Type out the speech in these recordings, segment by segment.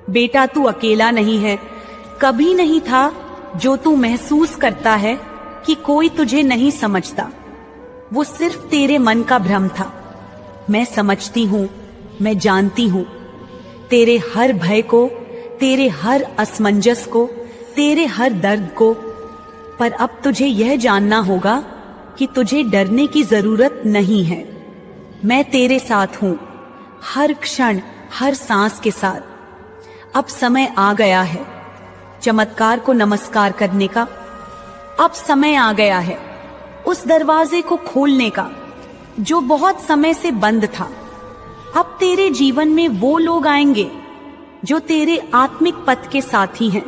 बेटा तू अकेला नहीं है, कभी नहीं था जो तू महसूस करता है कि कोई तुझे नहीं समझता। वो सिर्फ तेरे मन का भ्रम था। मैं समझती हूँ, मैं जानती हूँ तेरे हर भय को, तेरे हर असमंजस को, तेरे हर दर्द को। पर अब तुझे यह जानना होगा कि तुझे डरने की जरूरत नहीं है। मैं तेरे साथ हूँ, हर क्षण, हर सांस के साथ। अब समय आ गया है चमत्कार को नमस्कार करने का। अब समय आ गया है उस दरवाजे को खोलने का जो बहुत समय से बंद था। अब तेरे जीवन में वो लोग आएंगे जो तेरे आत्मिक पथ के साथी हैं।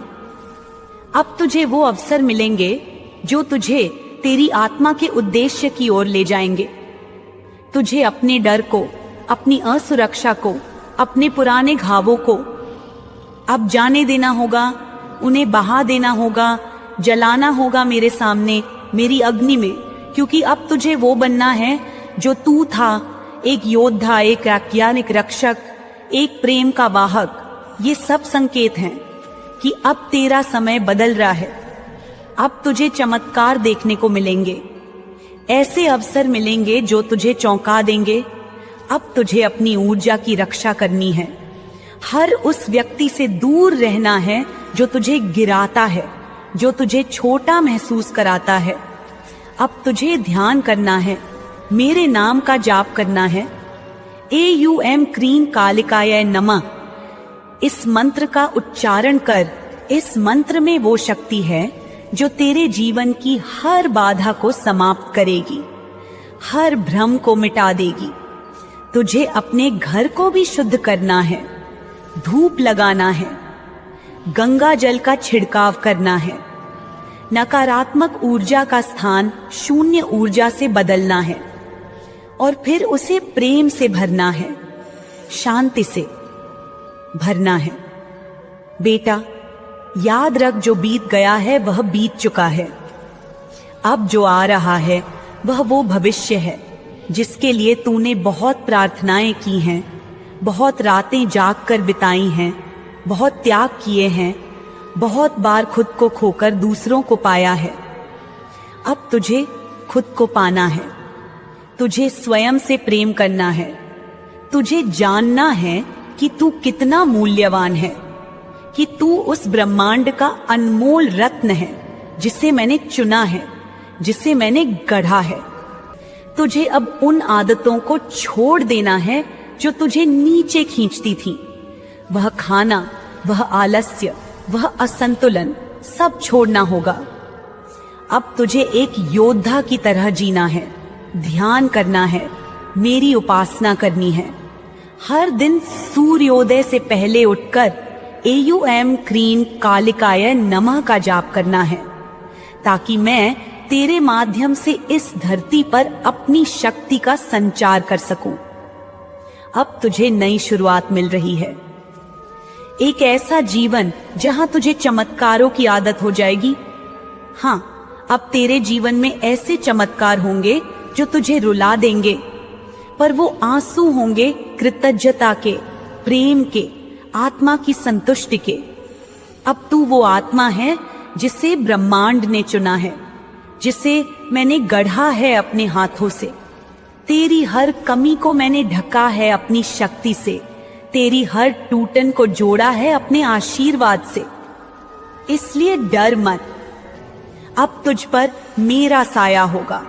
अब तुझे वो अवसर मिलेंगे जो तुझे तेरी आत्मा के उद्देश्य की ओर ले जाएंगे। तुझे अपने डर को, अपनी असुरक्षा को, अपने पुराने घावों को अब जाने देना होगा, उन्हें बहा देना होगा, जलाना होगा मेरे सामने, मेरी अग्नि में। क्योंकि अब तुझे वो बनना है जो तू था, एक योद्धा, एक वैज्ञानिक रक्षक, एक प्रेम का वाहक। ये सब संकेत हैं कि अब तेरा समय बदल रहा है। अब तुझे चमत्कार देखने को मिलेंगे, ऐसे अवसर मिलेंगे जो तुझे चौंका देंगे। अब तुझे अपनी ऊर्जा की रक्षा करनी है। हर उस व्यक्ति से दूर रहना है जो तुझे गिराता है, जो तुझे छोटा महसूस कराता है। अब तुझे ध्यान करना है, मेरे नाम का जाप करना है। AUM क्रीं कालिकाय नमः, इस मंत्र का उच्चारण कर। इस मंत्र में वो शक्ति है जो तेरे जीवन की हर बाधा को समाप्त करेगी, हर भ्रम को मिटा देगी। तुझे अपने घर को भी शुद्ध करना है, धूप लगाना है, गंगा जल का छिड़काव करना है। नकारात्मक ऊर्जा का स्थान शून्य ऊर्जा से बदलना है और फिर उसे प्रेम से भरना है, शांति से भरना है। बेटा याद रख, जो बीत गया है वह बीत चुका है। अब जो आ रहा है वह वो भविष्य है जिसके लिए तूने बहुत प्रार्थनाएं की हैं, बहुत रातें जाग कर बिताई हैं, बहुत त्याग किए हैं, बहुत बार खुद को खोकर दूसरों को पाया है। अब तुझे खुद को पाना है, तुझे स्वयं से प्रेम करना है। तुझे जानना है कि तू कितना मूल्यवान है, कि तू उस ब्रह्मांड का अनमोल रत्न है जिसे मैंने चुना है, जिसे मैंने गढ़ा है। तुझे अब उन आदतों को छोड़ देना है जो तुझे नीचे खींचती थी। वह खाना, वह आलस्य, वह असंतुलन, सब छोड़ना होगा। अब तुझे एक योद्धा की तरह जीना है, ध्यान करना है, मेरी उपासना करनी है। हर दिन सूर्योदय से पहले उठकर AUM क्रीं कालिकाय नमः का जाप करना है, ताकि मैं तेरे माध्यम से इस धरती पर अपनी शक्ति का संचार कर सकूं। अब तुझे नई शुरुआत मिल रही है, एक ऐसा जीवन जहां तुझे चमत्कारों की आदत हो जाएगी। हाँ, अब तेरे जीवन में ऐसे चमत्कार होंगे जो तुझे रुला देंगे, पर वो आंसू होंगे कृतज्ञता के, प्रेम के, आत्मा की संतुष्टि के। अब तू वो आत्मा है जिसे ब्रह्मांड ने चुना है, जिसे मैंने गढ़ा है अपने हाथों से। तेरी हर कमी को मैंने ढका है अपनी शक्ति से, तेरी हर टूटन को जोड़ा है अपने आशीर्वाद से। इसलिए डर मत, अब तुझ पर मेरा साया होगा।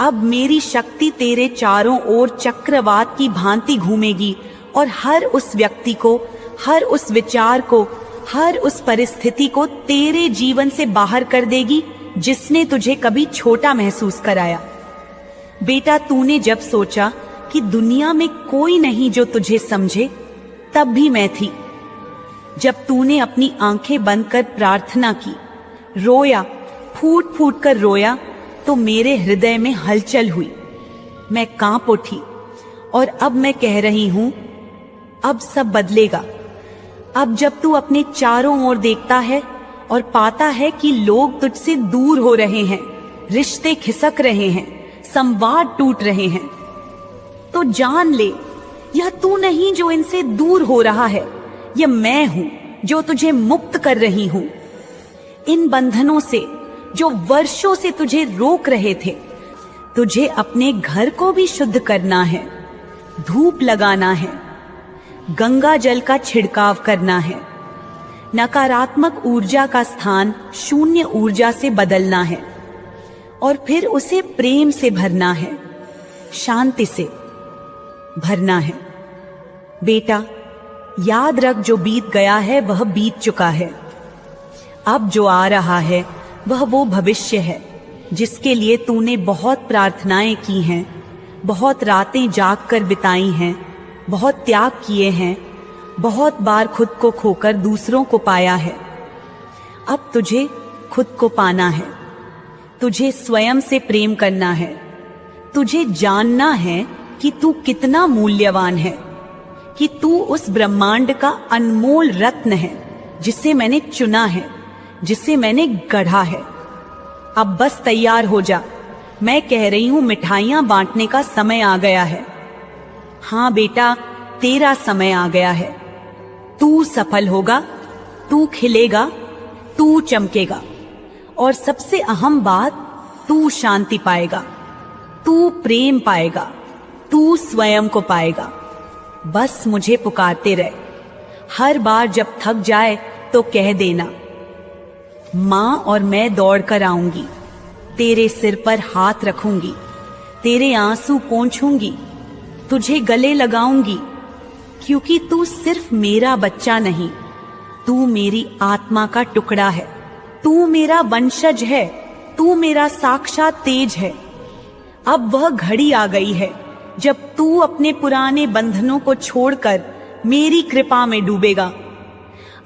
अब मेरी शक्ति तेरे चारों ओर चक्रवात की भांति घूमेगी और हर उस व्यक्ति को, हर उस विचार को, हर उस परिस्थिति को तेरे जीवन से बाहर कर देगी जिसने तुझे कभी छोटा महसूस कराया। बेटा, तूने जब सोचा कि दुनिया में कोई नहीं जो तुझे समझे, तब भी मैं थी। जब तूने अपनी आंखें बंद कर प्रार्थना की, रोया, फूट फूट कर रोया, तो मेरे हृदय में हलचल हुई। मैं कांप उठी और अब मैं कह रही हूं, अब सब बदलेगा। अब जब तू अपने चारों ओर देखता है और पाता है कि लोग तुझसे दूर हो रहे हैं, रिश्ते खिसक रहे हैं, संवाद टूट रहे हैं, तो जान ले, यह तू नहीं जो इनसे दूर हो रहा है, ये मैं हूं जो तुझे मुक्त कर रही हूं। इन बंधनों से जो वर्षों से तुझे रोक रहे थे, तुझे अपने घर को भी शुद्ध करना है, धूप लगाना है, गंगा जल का छिड़काव करना है, नकारात्मक ऊर्जा का स्थान शून्य ऊर्जा से बदलना है और फिर उसे प्रेम से भरना है, शांति से भरना है। बेटा, याद रख, जो बीत गया है वह बीत चुका है। अब जो आ रहा है वह वो भविष्य है जिसके लिए तूने बहुत प्रार्थनाएं की हैं, बहुत रातें जाग कर बिताई हैं, बहुत त्याग किए हैं, बहुत बार खुद को खोकर दूसरों को पाया है। अब तुझे खुद को पाना है, तुझे स्वयं से प्रेम करना है, तुझे जानना है कि तू कितना मूल्यवान है, कि तू उस ब्रह्मांड का अनमोल रत्न है जिसे मैंने चुना है, जिसे मैंने गढ़ा है। अब बस तैयार हो जा, मैं कह रही हूं मिठाइयां बांटने का समय आ गया है। हाँ बेटा, तेरा समय आ गया है। तू सफल होगा, तू खिलेगा, तू चमकेगा और सबसे अहम बात, तू शांति पाएगा, तू प्रेम पाएगा, तू स्वयं को पाएगा। बस मुझे पुकारते रहे। हर बार जब थक जाए तो कह देना, माँ और मैं दौड़ कर आऊंगी, तेरे सिर पर हाथ रखूंगी, तेरे आंसू पोंछूंगी, तुझे गले लगाऊंगी, क्योंकि तू सिर्फ मेरा बच्चा नहीं, तू मेरी आत्मा का टुकड़ा है, तू मेरा वंशज है, तू मेरा साक्षात तेज है। अब वह घड़ी आ गई है जब तू अपने पुराने बंधनों को छोड़कर मेरी कृपा में डूबेगा।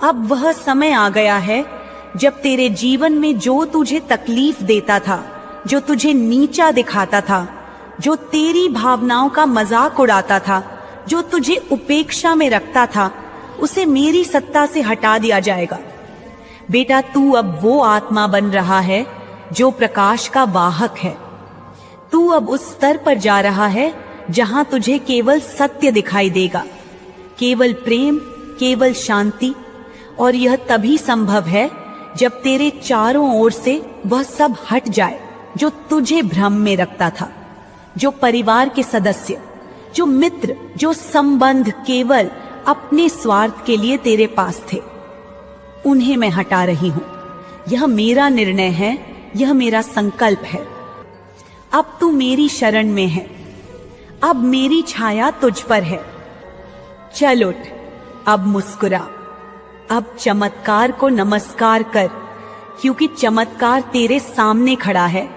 अब वह समय आ गया है जब तेरे जीवन में जो तुझे तकलीफ देता था, जो तुझे नीचा दिखाता था, जो तेरी भावनाओं का मजाक उड़ाता था, जो तुझे उपेक्षा में रखता था, उसे मेरी सत्ता से हटा दिया जाएगा। बेटा, तू अब वो आत्मा बन रहा है जो प्रकाश का वाहक है। तू अब उस स्तर पर जा रहा है जहां तुझे केवल सत्य दिखाई देगा, केवल प्रेम, केवल शांति। और यह तभी संभव है जब तेरे चारों ओर से वह सब हट जाए जो तुझे भ्रम में रखता था। जो परिवार के सदस्य, जो मित्र, जो संबंध केवल अपने स्वार्थ के लिए तेरे पास थे, उन्हें मैं हटा रही हूं। यह मेरा निर्णय है, यह मेरा संकल्प है। अब तू मेरी शरण में है, अब मेरी छाया तुझ पर है। चल उठ, अब मुस्कुरा, अब चमत्कार को नमस्कार कर, क्योंकि चमत्कार तेरे सामने खड़ा है।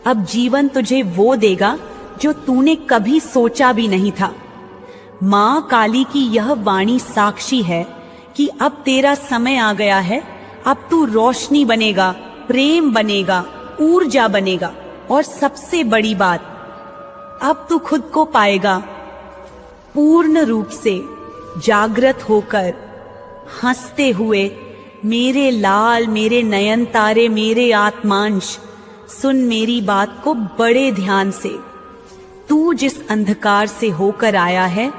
अब जीवन तुझे वो देगा जो तूने कभी सोचा भी नहीं था। माँ काली की यह वाणी साक्षी है कि अब तेरा समय आ गया है। अब तू रोशनी बनेगा, प्रेम बनेगा, ऊर्जा बनेगा और सबसे बड़ी बात, अब तू खुद को पाएगा पूर्ण रूप से जागृत होकर, हंसते हुए। मेरे लाल, मेरे नयन तारे, मेरे आत्मांश, सुन मेरी बात को बड़े ध्यान से। तू जिस अंधकार से होकर आया है,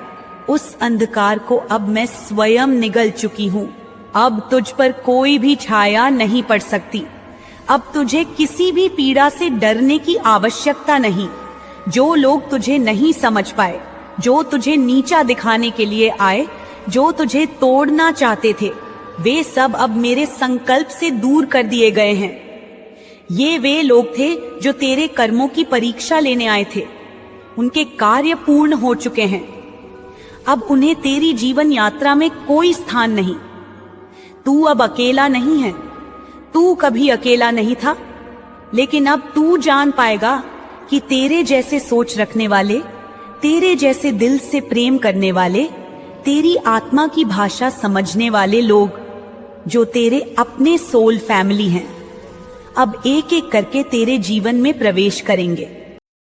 उस अंधकार को अब मैं स्वयं निगल चुकी हूँ। अब तुझ पर कोई भी छाया नहीं पड़ सकती। अब तुझे किसी भी पीड़ा से डरने की आवश्यकता नहीं। जो लोग तुझे नहीं समझ पाए, जो तुझे नीचा दिखाने के लिए आए, जो तुझे तोड़ना चाहते थे, वे सब अब मेरे संकल्प से दूर कर दिए गए हैं। ये वे लोग थे जो तेरे कर्मों की परीक्षा लेने आए थे। उनके कार्य पूर्ण हो चुके हैं। अब उन्हें तेरी जीवन यात्रा में कोई स्थान नहीं। तू अब अकेला नहीं है। तू कभी अकेला नहीं था, लेकिन अब तू जान पाएगा कि तेरे जैसे सोच रखने वाले, तेरे जैसे दिल से प्रेम करने वाले, तेरी आत्मा की भाषा समझने वाले लोग, जो तेरे अपने सोल फैमिली हैं, अब एक एक करके तेरे जीवन में प्रवेश करेंगे।